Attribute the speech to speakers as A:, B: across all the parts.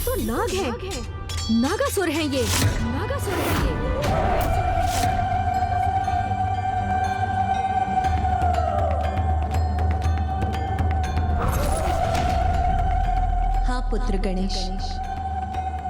A: तो नाग है, नागासुर है ये, नागासुर है ये।
B: हाँ पुत्र गणेश,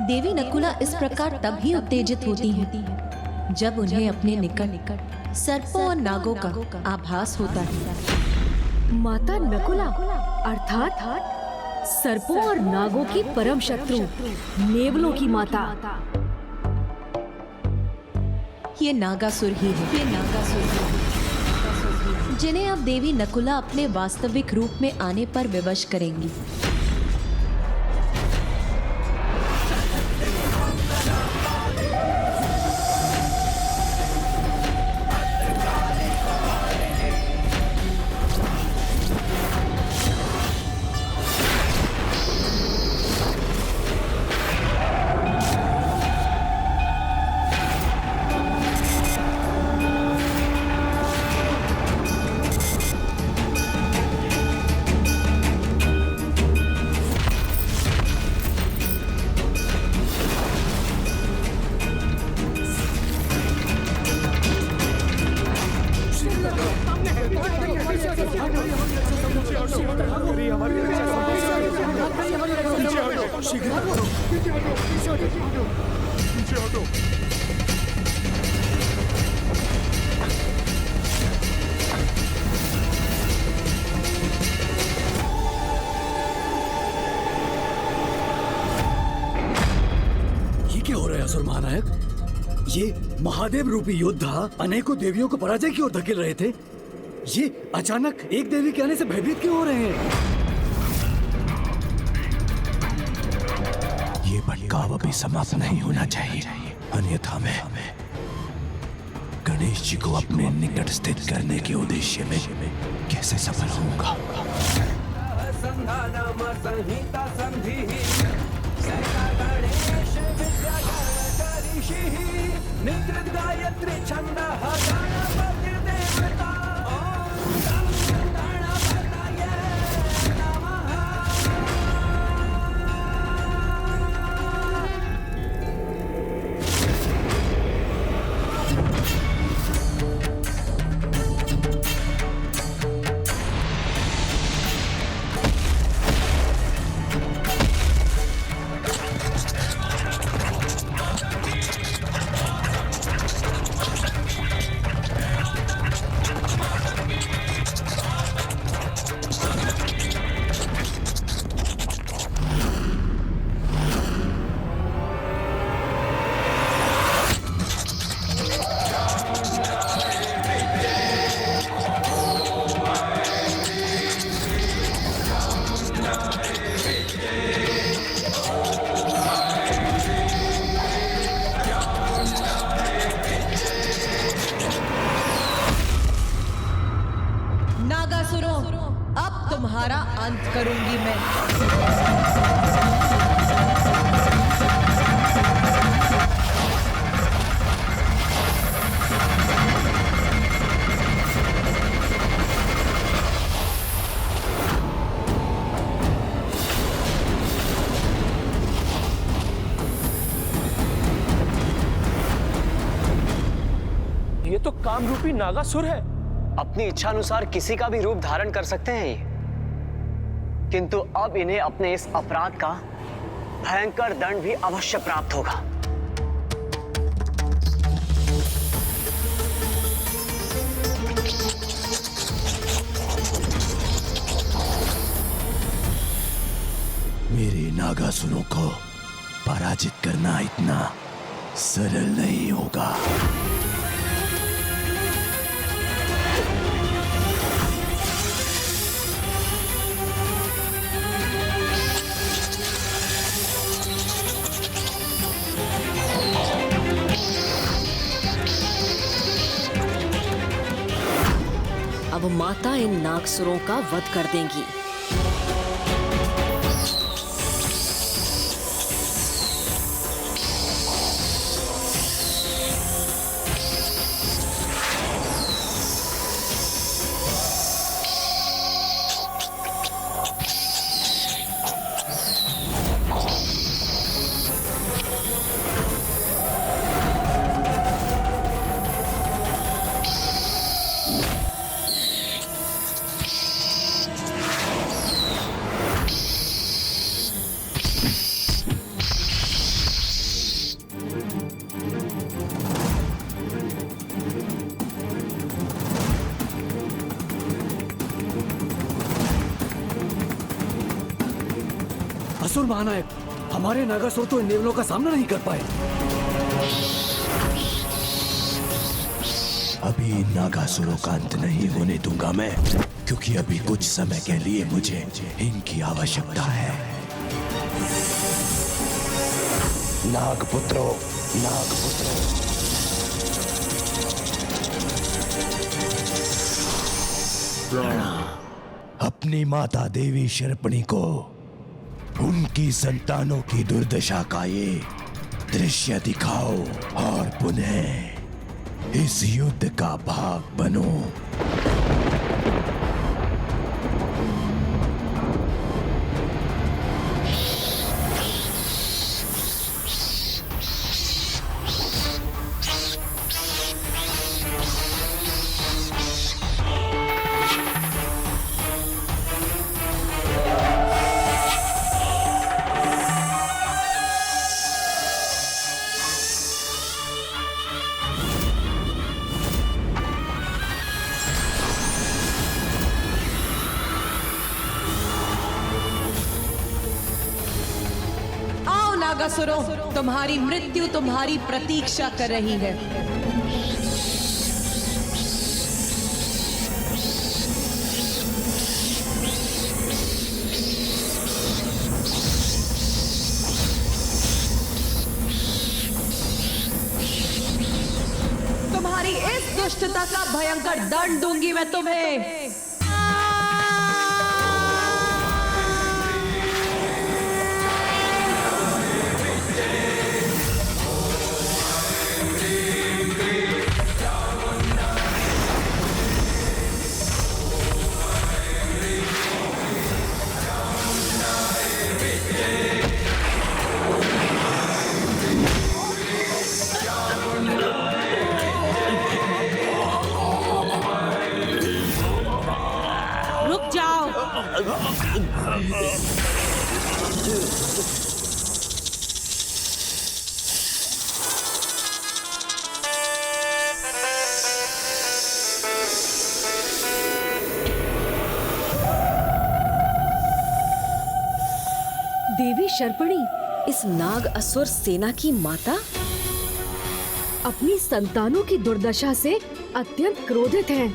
B: देवी नकुला इस प्रकार तब ही उत्तेजित होती हैं जब उन्हें अपने निकट सर्पों और नागों का आभास होता है।
A: माता नकुला अर्थात सर्पों और नागों की परम शत्रु, नेवलों की माता।
B: ये नागासुर ही है, ये नागासुर ही, जिन्हें अब देवी नकुला अपने वास्तविक रूप में आने पर विवश करेंगी।
C: असुर महानायक, ये महादेव रूपी योद्धा अनेकों देवियों को पराजय की ओर धकेल रहे थे। ये अचानक एक देवी के आने से भयभीत क्यों हो रहे हैं?
D: ये भटकाव अभी समाप्त नहीं होना चाहिए, अन्यथा मैं गणेश जी को अपने निकट स्थित करने के उद्देश्य में कैसे सफल होऊंगा?
E: गायत्री छंद गणपति देवता
B: तुम्हारा अंत करूंगी मैं।
F: ये तो कामरूपी नागासुर है।
G: अपनी इच्छा अनुसार किसी का भी रूप धारण कर सकते हैं ये, किंतु अब इन्हें अपने इस अपराध का भयंकर दंड भी अवश्य प्राप्त होगा।
D: मेरे नागासुरों को पराजित करना इतना सरल नहीं होगा।
A: अब माता इन नागसुरों का वध कर देंगी।
C: असुर महानायक, हमारे नागासुर तो इन नेवलों का सामना नहीं कर पाए।
D: अभी इन नागासुरों का अंत नहीं होने दूंगा मैं, क्योंकि अभी कुछ समय के लिए मुझे इनकी आवश्यकता है। नागपुत्रों, नागपुत्रों, अपनी माता देवी शर्पणी को उनकी संतानों की दुर्दशा का ये दृश्य दिखाओ और पुनः इस युद्ध का भाग बनो।
B: नागासुरों, तुम्हारी मृत्यु तुम्हारी प्रतीक्षा कर रही है। तुम्हारी इस दुष्टता का भयंकर दंड दूंगी मैं तुम्हें।
A: देवी शर्पणी, इस नाग असुर सेना की माता, अपनी संतानों की दुर्दशा से अत्यंत क्रोधित हैं।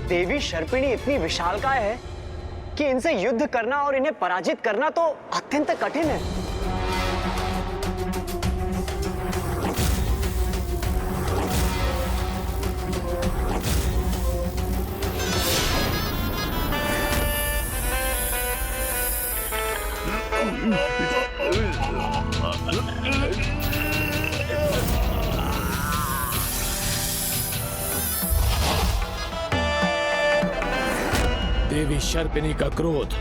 G: देवी शर्पिणी इतनी विशालकाय है कि इनसे युद्ध करना और इन्हें पराजित करना तो अत्यंत कठिन है।
H: देवी शर्पिणी का क्रोध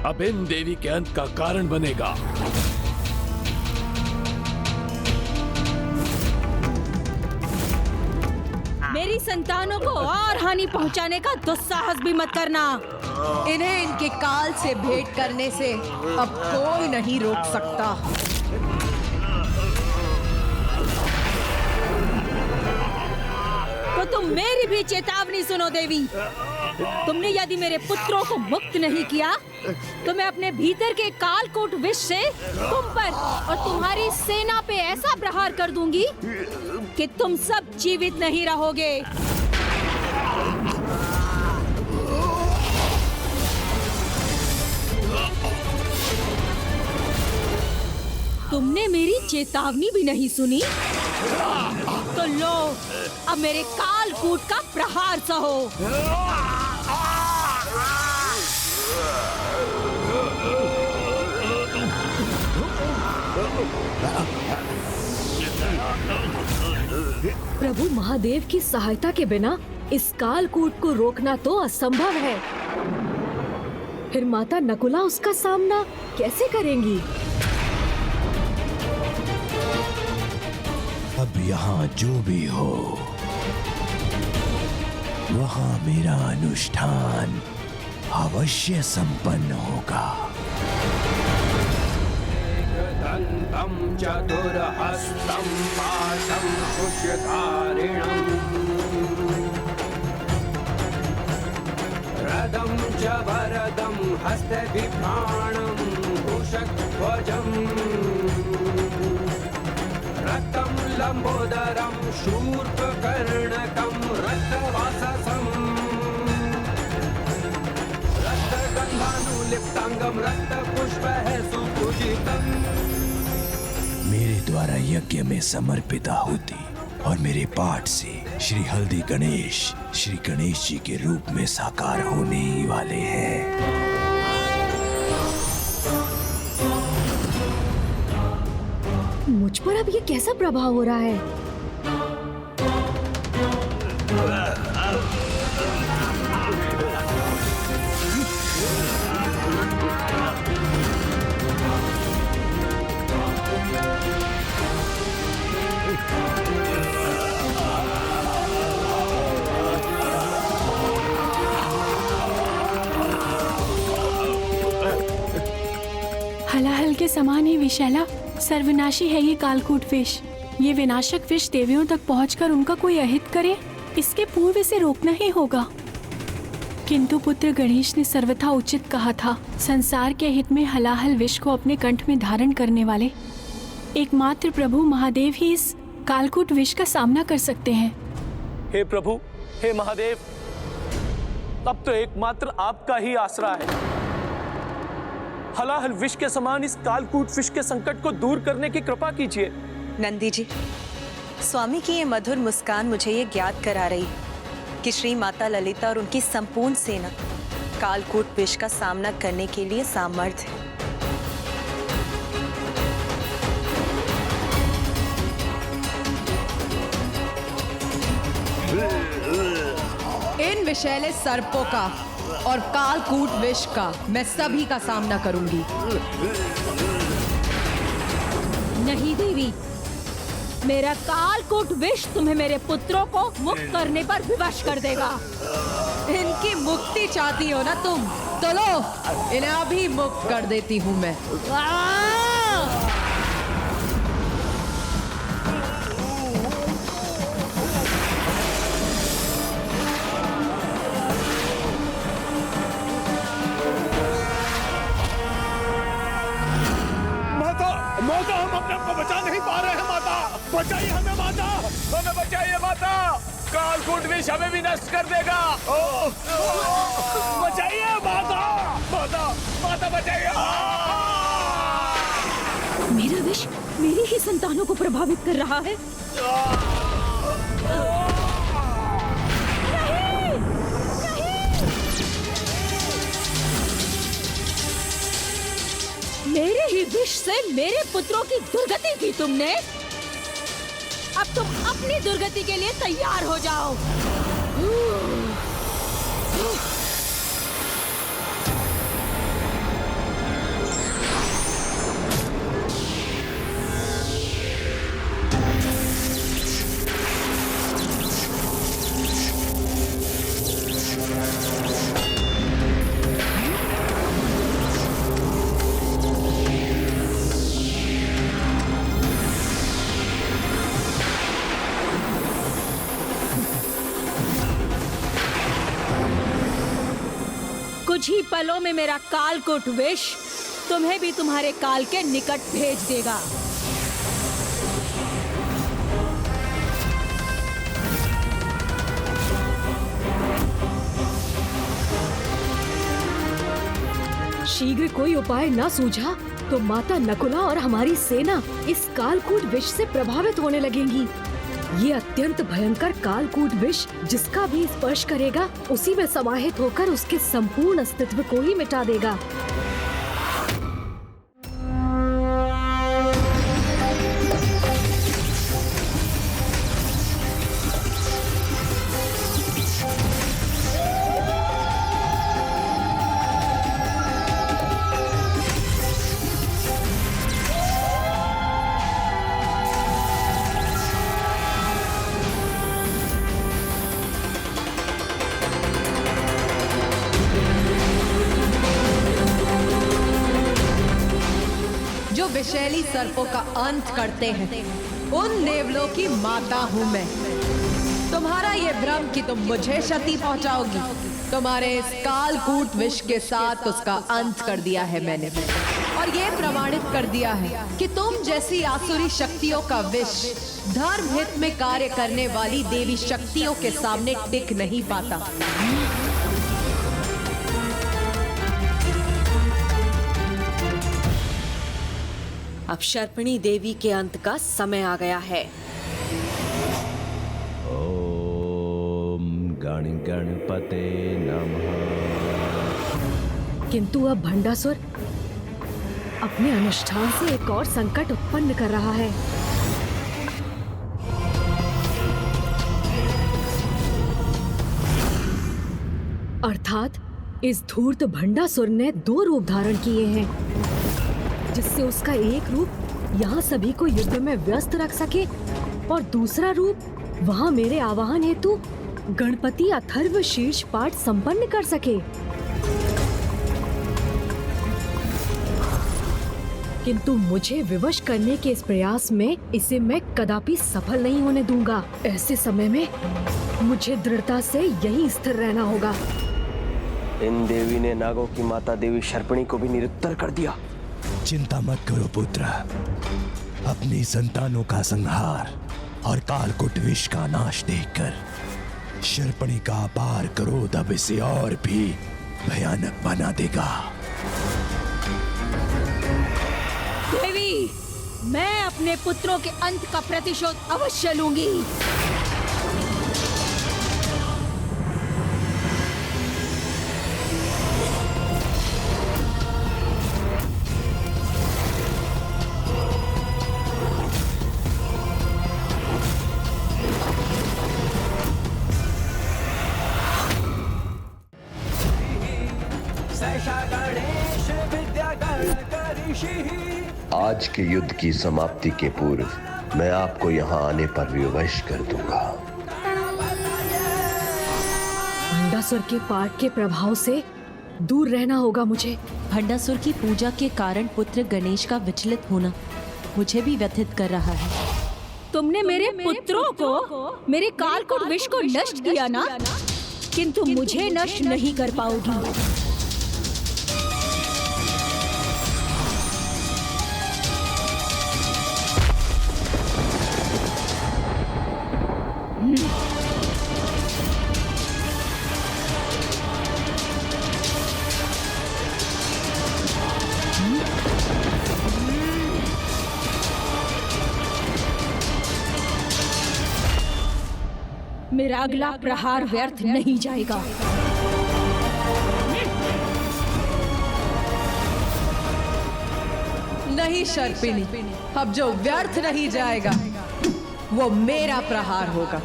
H: अब इन देवी के अंत का कारण बनेगा।
A: मेरी संतानों को और हानि पहुंचाने का दुस्साहस भी मत करना।
B: इन्हें इनके काल से भेंट करने से अब कोई नहीं रोक सकता।
A: तो तुम मेरी भी चेतावनी सुनो देवी। तुमने यदि मेरे पुत्रों को मुक्त नहीं किया तो मैं अपने भीतर के कालकूट विष से तुम पर और तुम्हारी सेना पे ऐसा प्रहार कर दूंगी कि तुम सब जीवित नहीं रहोगे। तुमने मेरी चेतावनी भी नहीं सुनी तो लो, अब मेरे कालकूट का प्रहार सहो। प्रभु महादेव की सहायता के बिना इस कालकूट को रोकना तो असंभव है। फिर माता नकुला उसका सामना कैसे करेंगी?
D: अब यहाँ जो भी हो, वहाँ मेरा अनुष्ठान अवश्य संपन्न होगा।
E: दन्तं चतुर्हस्तं पाशं कुशधारिणम् रदं च वरदं हस्ते बिभ्राणं कुशध्वजम् रक्तं लम्बोदरं शूर्पकर्णकं रक्तवाससम् रक्तगन्धानुलिप्ताङ्गं रक्तपुष्पैः सुपूजितम्।
D: मेरे द्वारा यज्ञ में समर्पित आहुति और मेरे पाठ से श्री हल्दी गणेश श्री गणेश जी के रूप में साकार होने ही वाले हैं।
A: मुझ पर अब ये कैसा प्रभाव हो रहा है?
I: हलाहल के समान ही विशैला सर्वनाशी है ये कालकूट विष। ये विनाशक विष देवियों तक पहुंचकर उनका कोई अहित करे, इसके पूर्व इसे रोकना ही होगा। किंतु पुत्र गणेश ने सर्वथा उचित कहा था, संसार के हित में हलाहल विष को अपने कंठ में धारण करने वाले एकमात्र प्रभु महादेव ही इस कालकूट विष का सामना कर सकते हैं।
F: हे प्रभु, हे महादेव, अब तो एकमात्र आपका ही आसरा है। हलाहल विष के समान इस कालकूट विष के संकट को दूर करने की कृपा कीजिए।
J: नंदी जी, स्वामी की ये मधुर मुस्कान मुझे ये ज्ञात करा रही है कि श्री माता ललिता और उनकी संपूर्ण सेना कालकूट विष का सामना करने के लिए सामर्थ्य है।
K: इन विषैले सर्पों का और कालकूट विष का मैं सभी का सामना करूंगी।
A: नहीं देवी, मेरा कालकूट विष तुम्हें मेरे पुत्रों को मुक्त करने पर विवश कर देगा।
K: इनकी मुक्ति चाहती हो ना तुम, तो लो इन्हें अभी मुक्त कर देती हूँ मैं।
H: माता, हम अपने आप को बचा नहीं पा रहे हैं। माता, बचाइए हमें। माता, हमें बचाइए। माता, कालकूट विष हमें भी नष्ट कर देगा। बचाइए माता, माता, माता बचाइए।
A: मेरा विष मेरी ही संतानों को प्रभावित कर रहा है। मेरे ही विष से मेरे पुत्रों की दुर्गति की तुमने। अब तुम अपनी दुर्गति के लिए तैयार हो जाओ। कुछ ही पलों में मेरा कालकूट विष तुम्हें भी तुम्हारे काल के निकट भेज देगा।
K: शीघ्र कोई उपाय न सूझा तो माता नकुला और हमारी सेना इस कालकूट विष से प्रभावित होने लगेंगी। ये अत्यंत भयंकर कालकूट विष जिसका भी स्पर्श करेगा उसी में समाहित होकर उसके संपूर्ण अस्तित्व को ही मिटा देगा।
L: विषैली सर्पों का अंत करते हैं, उन देवलों की माता हूँ मैं। तुम्हारा ये भ्रम कि तुम मुझे क्षति पहुंचाओगी, तुम्हारे इस कालकूट विष के साथ उसका अंत कर दिया है मैंने, और ये प्रमाणित कर दिया है कि तुम जैसी आसुरी शक्तियों का विष धर्म हित में कार्य करने वाली देवी शक्तियों के सामने टिक नहीं पाता।
K: अब शर्पणी देवी के अंत का समय आ गया है।
D: ओम गणपते नमः।
K: किंतु अब भंडासुर अपने अनुष्ठान से एक और संकट उत्पन्न कर रहा है। अर्थात इस धूर्त भंडासुर ने 2 रूप धारण किए हैं, जिससे उसका एक रूप यहाँ सभी को युद्ध में व्यस्त रख सके और दूसरा रूप वहाँ मेरे आवाहन हेतु गणपति अथर्व शीर्ष पाठ संपन्न कर सके। किंतु मुझे विवश करने के इस प्रयास में इसे मैं कदापि सफल नहीं होने दूंगा। ऐसे समय में मुझे दृढ़ता से यहीं स्थिर रहना होगा।
G: इन देवी ने नागों की माता देवी शर्पणी को भी निरुत्तर कर दिया।
D: चिंता मत करो पुत्र, अपनी संतानों का संहार और कालकूट विष का नाश देखकर शर्पणी का अपार क्रोध अब इसे और भी भयानक बना देगा।
A: देवी, मैं अपने पुत्रों के अंत का प्रतिशोध अवश्य लूंगी।
M: आज के युद्ध की समाप्ति के पूर्व मैं आपको यहाँ आने पर विवश कर दूंगा।
K: भंडासुर के पाठ के प्रभाव से दूर रहना होगा मुझे।
B: भंडासुर की पूजा के कारण पुत्र गणेश का विचलित होना मुझे भी व्यथित कर रहा है।
A: तुमने मेरे पुत्रों को, मेरे कालकूट विष को नष्ट किया ना, किंतु मुझे नष्ट नहीं कर पाओगी। मेरा अगला प्रहार व्यर्थ नहीं जाएगा।
L: नहीं शर्पिणी, अब जो व्यर्थ नहीं जाएगा वो मेरा प्रहार होगा।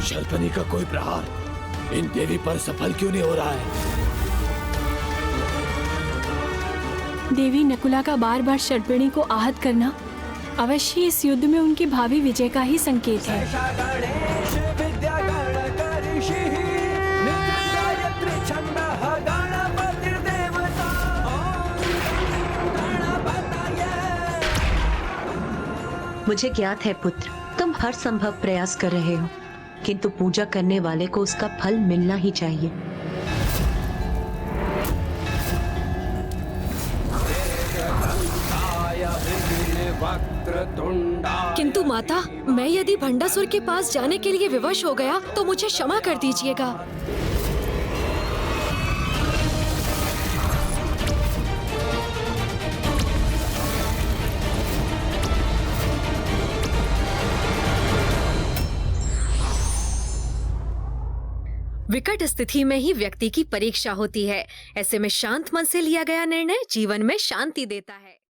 H: शर्पणी का कोई प्रहार इन देवी पर सफल क्यों नहीं हो रहा है?
I: देवी नकुला का बार बार शर्पणी को आहत करना अवश्य इस युद्ध में उनकी भावी विजय का ही संकेत है।
B: मुझे ज्ञात है पुत्र, तुम हर संभव प्रयास कर रहे हो, किंतु पूजा करने वाले को उसका फल मिलना ही चाहिए।
E: वक्त्र वक्रतुण्डाय
K: किंतु माता, मैं यदि भंडासुर के पास जाने के लिए विवश हो गया तो मुझे क्षमा कर दीजिएगा। विकट स्थिति में ही व्यक्ति की परीक्षा होती है। ऐसे में शांत मन से लिया गया निर्णय जीवन में शांति देता है।